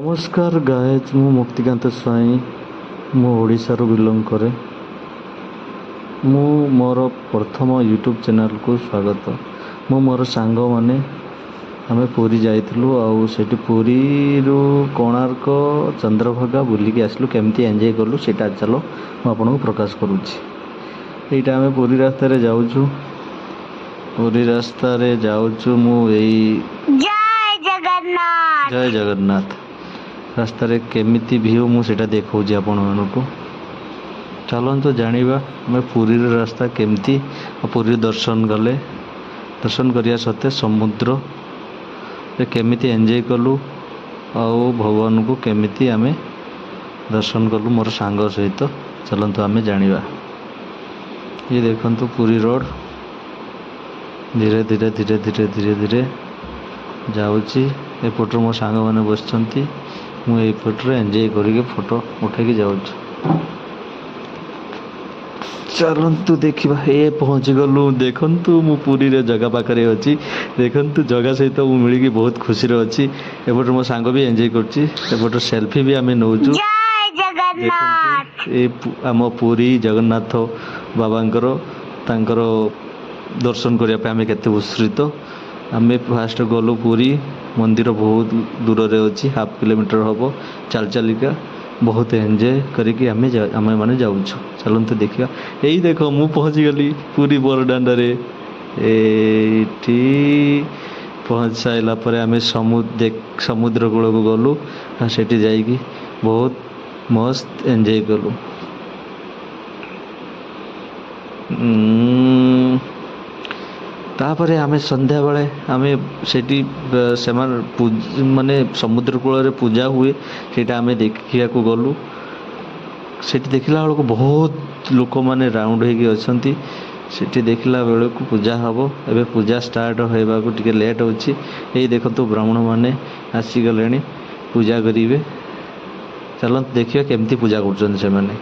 नमस्कार गाइज मु मुक्तिकांत स्वाई मु ओडिशारू बिलोंग करे। मु मोर प्रथम यूट्यूब चैनल को स्वागत। मु मोर सांग माने आमे पुरी जाइथिलु आउ सेठी पुरी रु कोणार्क चंद्रभागा बुलिकी आसलु केमती एंजॉय करलु सेटा चलो मु आपन को प्रकाश करूची। एटा आमे पुरी रास्ता रे जाउछु। पुरी रास्ता रे जाउछु मु एई जय जगन्नाथ रास्ता रे केमिति व्यू मु सेटा देखौची आपन मानको। चलंतु जानिबा मैं पुरी रे रास्ता केमिति पुरी दर्शन गले दर्शन करिया सते समुद्र रे केमिति एंजॉय कलु आउ भगवान को केमिति आमे दर्शन कलु मोर सांग सहित। चलंतु आमे जानिबा। ये देखंतु पुरी रोड धीरे धीरे धीरे धीरे धीरे धीरे जाउची। एपट मो सांग माने बसचंती मु एपट रे एंजॉय करिके फोटो उठेकी जाउछु। चलंतु देखिबा। ए पहुंच गलु देखंतु मु पुरी रे जगह पाखरे अछि। देखंतु जगह सहित मु मिली की बहुत खुशी रे अछि। एपट मो सांग भी एंजॉय करछि। एपट सेल्फी भी आमे नउछु। जय जगन्नाथ। ए आम पुरी जगन्नाथ बाबांकर तांकर दर्शन करिया पे आमे केते उत्सुक। आमे फास्ट गलु पुरी मंदिर बहुत दूर रे अछि। हाफ किलोमीटर हबो चाल चालिका बहुत एंजॉय करिके आमे माने जाउछु। चलंतु देखिया। एई देखो मु पहुंच गली पुरी बरडांडा रे। एठी पहुंच साइला परे आमे समुद्र कूल को गलु। सेठी जाईकी बहुत मस्त एंजॉय कलु। तापरे आमे संध्या बेले आमे सेठी सेमान माने समुद्र कूल रे पूजा हुए सेटा आमे देखिया को गलु। सेठी देखिला बेलको बहुत लोक माने राउंड हेकी अछंती। सेठी देखिला बेलको पूजा हबो। एबे पूजा स्टार्ट होइबा को टिके लेट होछि। एई देखंतु ब्राह्मण माने आसी गलेनी पूजा करिवे। चलंत देखियो केमती पूजा करछन से माने।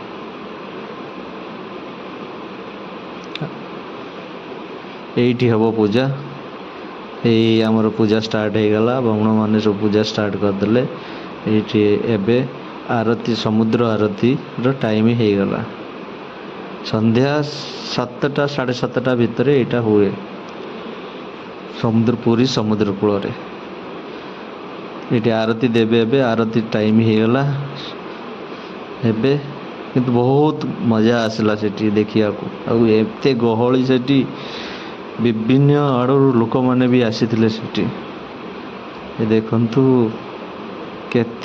एठी हबो पूजा। एई हमर पूजा स्टार्ट हे गला। ब्राह्मण माने सब पूजा स्टार्ट कर देले। एठी एबे आरती समुद्र आरती रो टाइम हे गला। संध्या 7टा 7:30 भितर एटा हुए पुरी समुद्र कूल रे। एठी आरती देबे। एबे आरती टाइम हे गला। एबे किंतु बहुत मजा आसला सेठी देखिया को। आ एते गहळी सेठी विभिन्न आड़ू लोक माने भी आसीथिले सेठी। ए देखंतु केते